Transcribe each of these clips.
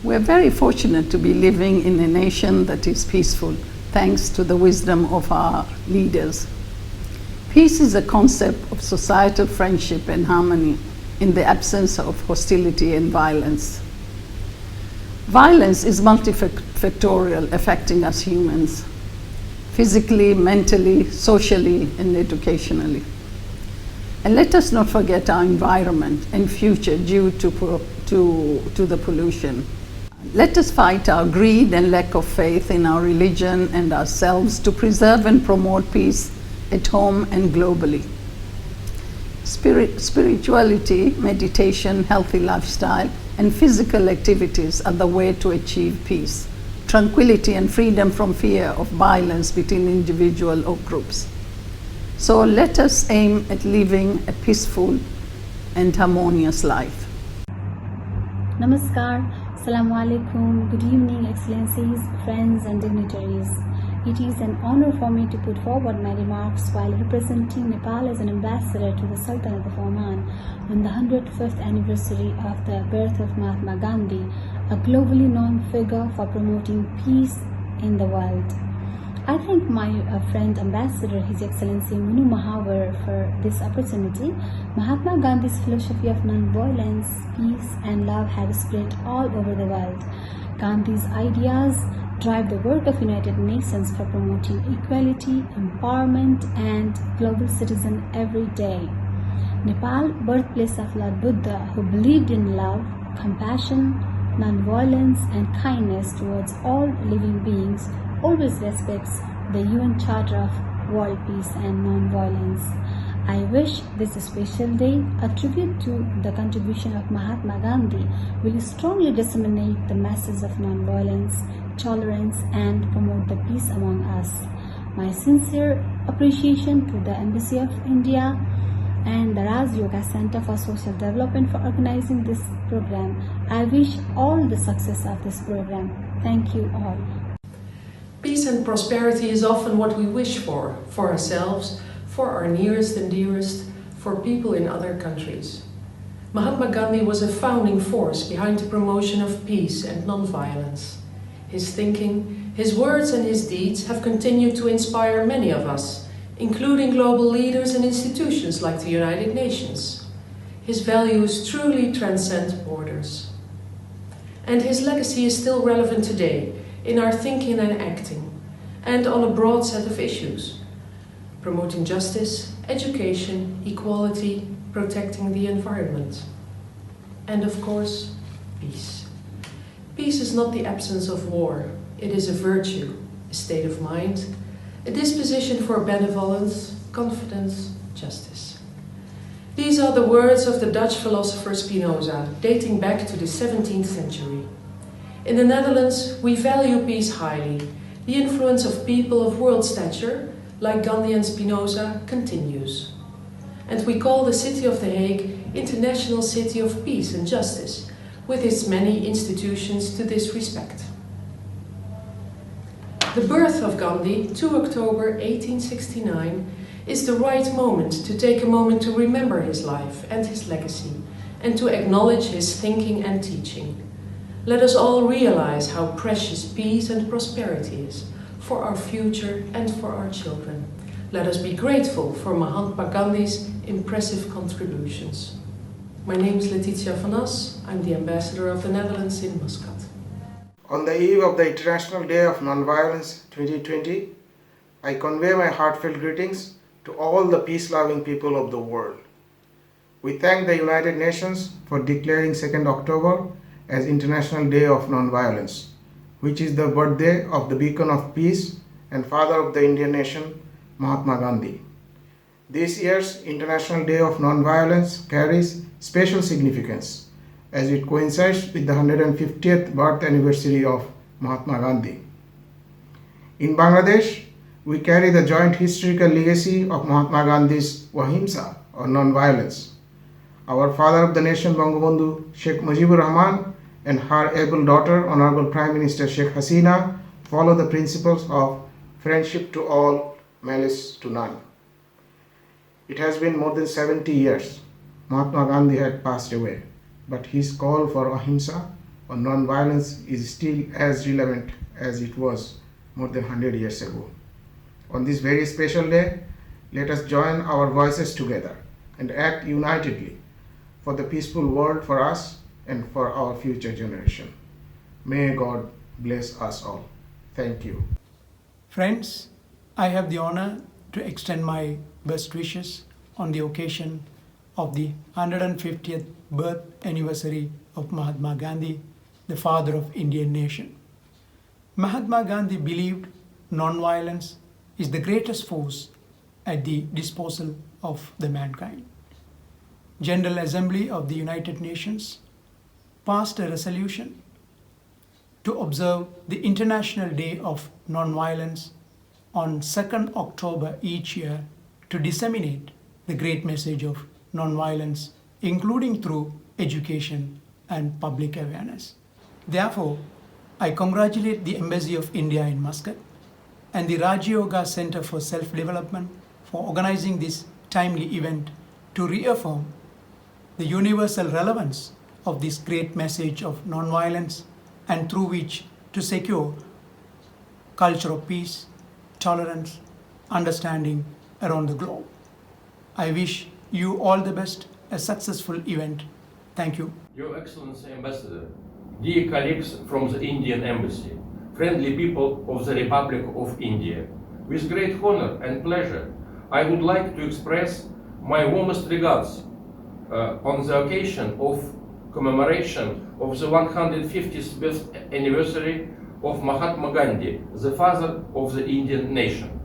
We're very fortunate to be living in a nation that is peaceful, thanks to the wisdom of our leaders. Peace is a concept of societal friendship and harmony in the absence of hostility and violence. Violence is multifactorial, affecting us humans, physically, mentally, socially, and educationally. And let us not forget our environment and future due to the pollution. Let us fight our greed and lack of faith in our religion and ourselves to preserve and promote peace at home and globally. Spirituality, meditation, healthy lifestyle, and physical activities are the way to achieve peace, tranquility, and freedom from fear of violence between individuals or groups. So let us aim at living a peaceful and harmonious life. Namaskar, Assalamu alaikum, good evening, Excellencies, friends and dignitaries. It is an honor for me to put forward my remarks while representing Nepal as an ambassador to the Sultanate of Oman on the 105th anniversary of the birth of Mahatma Gandhi, a globally known figure for promoting peace in the world. I thank my friend Ambassador, His Excellency Munu Mahavar, for this opportunity. Mahatma Gandhi's philosophy of non-violence, peace and love have spread all over the world. Gandhi's ideas drive the work of United Nations for promoting equality, empowerment and global citizen every day. Nepal, birthplace of Lord Buddha, who believed in love, compassion, non-violence and kindness towards all living beings, always respects the UN Charter of World Peace and Non-Violence. I wish this special day, a tribute to the contribution of Mahatma Gandhi, will strongly disseminate the message of non-violence, tolerance and promote the peace among us. My sincere appreciation to the Embassy of India and the Raj Yoga Center for Social Development for organizing this program. I wish all the success of this program. Thank you all. Peace and prosperity is often what we wish for ourselves, for our nearest and dearest, for people in other countries. Mahatma Gandhi was a founding force behind the promotion of peace and non-violence. His thinking, his words and his deeds have continued to inspire many of us, including global leaders and institutions like the United Nations. His values truly transcend borders. And his legacy is still relevant today, in our thinking and acting, and on a broad set of issues, promoting justice, education, equality, protecting the environment, and of course, peace. Peace is not the absence of war, it is a virtue, a state of mind, a disposition for benevolence, confidence, justice. These are the words of the Dutch philosopher Spinoza, dating back to the 17th century. In the Netherlands, we value peace highly. The influence of people of world stature, like Gandhi and Spinoza, continues. And we call the city of The Hague International City of Peace and Justice, with its many institutions to this respect. The birth of Gandhi, 2 October 1869, is the right moment to take a moment to remember his life and his legacy, and to acknowledge his thinking and teaching. Let us all realize how precious peace and prosperity is for our future and for our children. Let us be grateful for Mahatma Gandhi's impressive contributions. My name is Laetitia van Asch. I'm the ambassador of the Netherlands in Muscat. On the eve of the International Day of Nonviolence 2020, I convey my heartfelt greetings to all the peace-loving people of the world. We thank the United Nations for declaring 2nd October as International Day of Nonviolence, which is the birthday of the beacon of peace and father of the Indian nation, Mahatma Gandhi. This year's International Day of Nonviolence carries special significance as it coincides with the 150th birth anniversary of Mahatma Gandhi. In Bangladesh, we carry the joint historical legacy of Mahatma Gandhi's Ahimsa or non-violence. Our father of the nation, Bangabandhu Sheikh Mujibur Rahman, and her able daughter, Honorable Prime Minister Sheikh Hasina, follow the principles of friendship to all, malice to none. It has been more than 70 years. Mahatma Gandhi had passed away, but his call for Ahimsa on non-violence is still as relevant as it was more than 100 years ago. On this very special day, let us join our voices together and act unitedly for the peaceful world for us and for our future generation. May God bless us all. Thank you. Friends, I have the honor to extend my best wishes on the occasion of the 150th birth anniversary of Mahatma Gandhi, the father of Indian nation. Mahatma Gandhi believed non-violence is the greatest force at the disposal of the mankind. General Assembly of the United Nations passed a resolution to observe the International Day of Non-Violence on 2nd October each year to disseminate the great message of non-violence, including through education and public awareness. Therefore, I congratulate the Embassy of India in Muscat and the Raj Yoga Center for Self-Development for organizing this timely event to reaffirm the universal relevance of this great message of non-violence and through which to secure culture of peace, tolerance, understanding around the globe. I wish you all the best, a successful event. Thank you. Your Excellency Ambassador, dear colleagues from the Indian Embassy, friendly people of the Republic of India, with great honor and pleasure, I would like to express my warmest regards on the occasion of commemoration of the 150th birth anniversary of Mahatma Gandhi, the father of the Indian nation.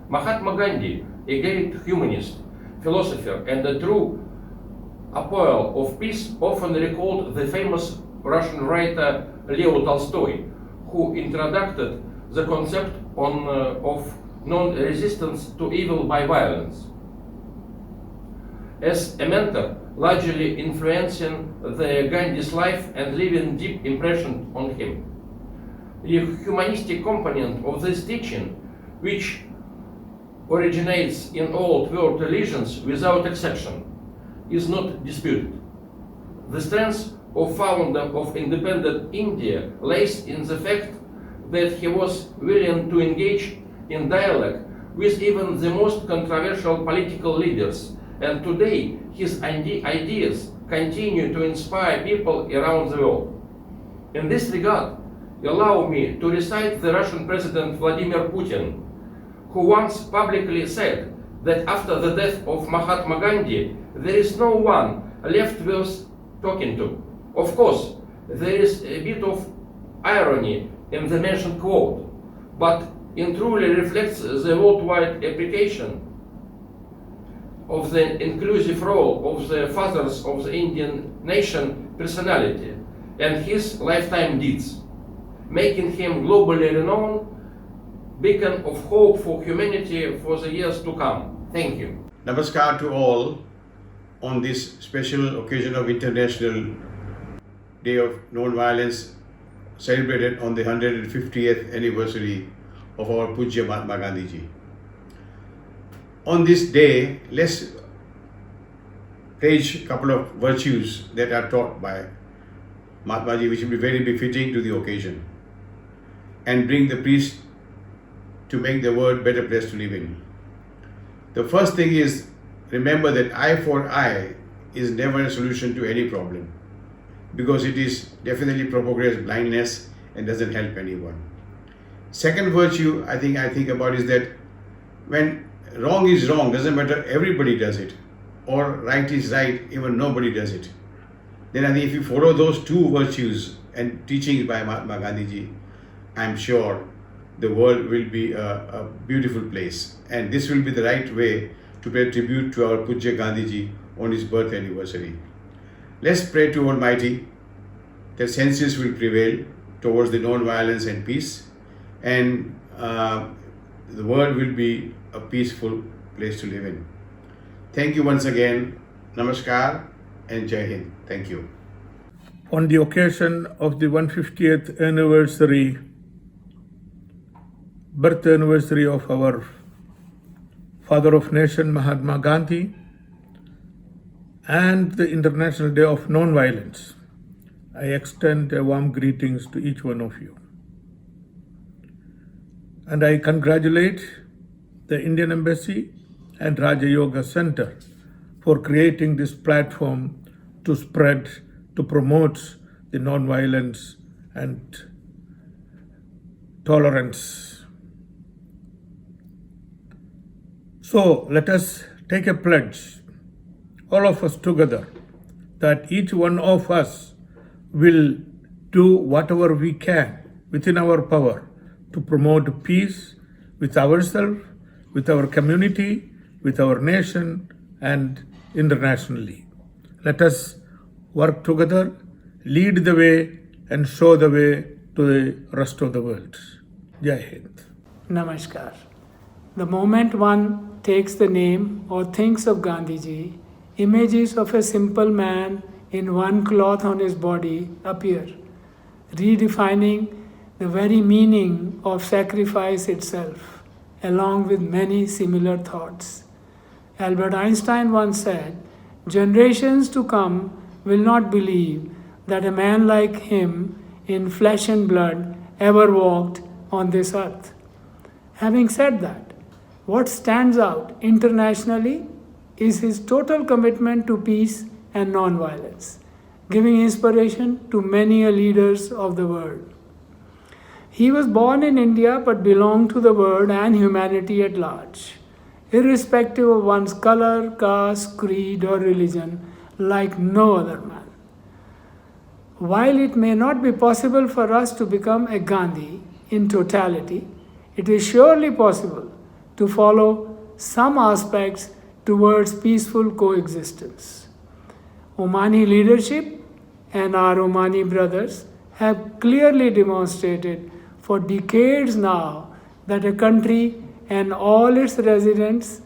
Mahatma Gandhi, a great humanist, philosopher, and a true apostle of peace, often recalled the famous Russian writer Leo Tolstoy, who introduced the concept of non-resistance to evil by violence. As a mentor, largely influencing the Gandhi's life and leaving deep impression on him. The humanistic component of this teaching, which originates in all world religions without exception, is not disputed. The strength of founder of independent India lies in the fact that he was willing to engage in dialogue with even the most controversial political leaders, and today his ideas continue to inspire people around the world. In this regard, allow me to recite the Russian President Vladimir Putin, who once publicly said that after the death of Mahatma Gandhi, there is no one left worth talking to. Of course, there is a bit of irony in the mentioned quote, but it truly reflects the worldwide application of the inclusive role of the fathers of the Indian nation personality and his lifetime deeds, making him globally renowned beacon of hope for humanity for the years to come. Thank you. Namaskar to all on this special occasion of International Day of Non-Violence celebrated on the 150th anniversary of our Pujya Mahatma Gandhi ji. On this day, let's page a couple of virtues that are taught by Mahatma ji, which will be very befitting to the occasion and bring the peace to make the world a better place to live in. The first thing is, remember that eye for eye is never a solution to any problem, because it is definitely propagates blindness and doesn't help anyone. Second virtue I think about is that when wrong is wrong, doesn't matter, everybody does it, or right is right, even nobody does it. Then I think if you follow those two virtues and teachings by Mahatma Gandhi ji, I'm sure the world will be a beautiful place, and this will be the right way to pay tribute to our Pujya Gandhi ji on his birth anniversary. Let's pray to Almighty that senses will prevail towards the non-violence and peace, and the world will be a peaceful place to live in. Thank you once again. Namaskar and Jai Hind. Thank you. On the occasion of the 150th anniversary, birth anniversary of our Father of Nation Mahatma Gandhi and the International Day of Non-Violence, I extend a warm greetings to each one of you. And I congratulate the Indian Embassy and Raja Yoga Center for creating this platform to spread, to promote the non-violence and tolerance. So let us take a pledge, all of us together, that each one of us will do whatever we can within our power to promote peace with ourselves, with our community, with our nation, and internationally. Let us work together, lead the way, and show the way to the rest of the world. Jai Hind. Namaskar. The moment one takes the name or thinks of Gandhiji, images of a simple man in one cloth on his body appear, redefining the very meaning of sacrifice itself, along with many similar thoughts. Albert Einstein once said, "Generations to come will not believe that a man like him in flesh and blood ever walked on this earth." Having said that, what stands out internationally is his total commitment to peace and non-violence, giving inspiration to many leaders of the world. He was born in India but belonged to the world and humanity at large, irrespective of one's color, caste, creed, or religion, like no other man. While it may not be possible for us to become a Gandhi in totality, it is surely possible to follow some aspects towards peaceful coexistence. Omani leadership and our Omani brothers have clearly demonstrated for decades now that a country and all its residents,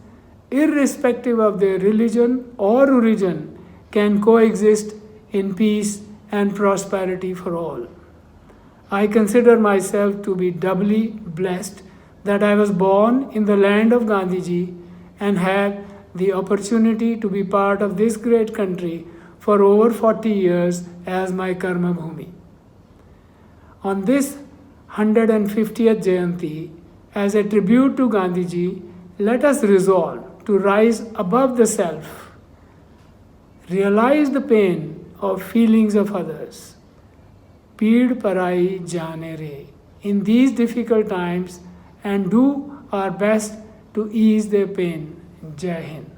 irrespective of their religion or origin, can coexist in peace and prosperity for all. I consider myself to be doubly blessed that I was born in the land of Gandhiji and have the opportunity to be part of this great country for over 40 years as my karma bhumi. On this 150th Jayanti, as a tribute to Gandhiji, let us resolve to rise above the self, realize the pain of feelings of others, peed parai jane re, in these difficult times, and do our best to ease their pain. Jai Hind.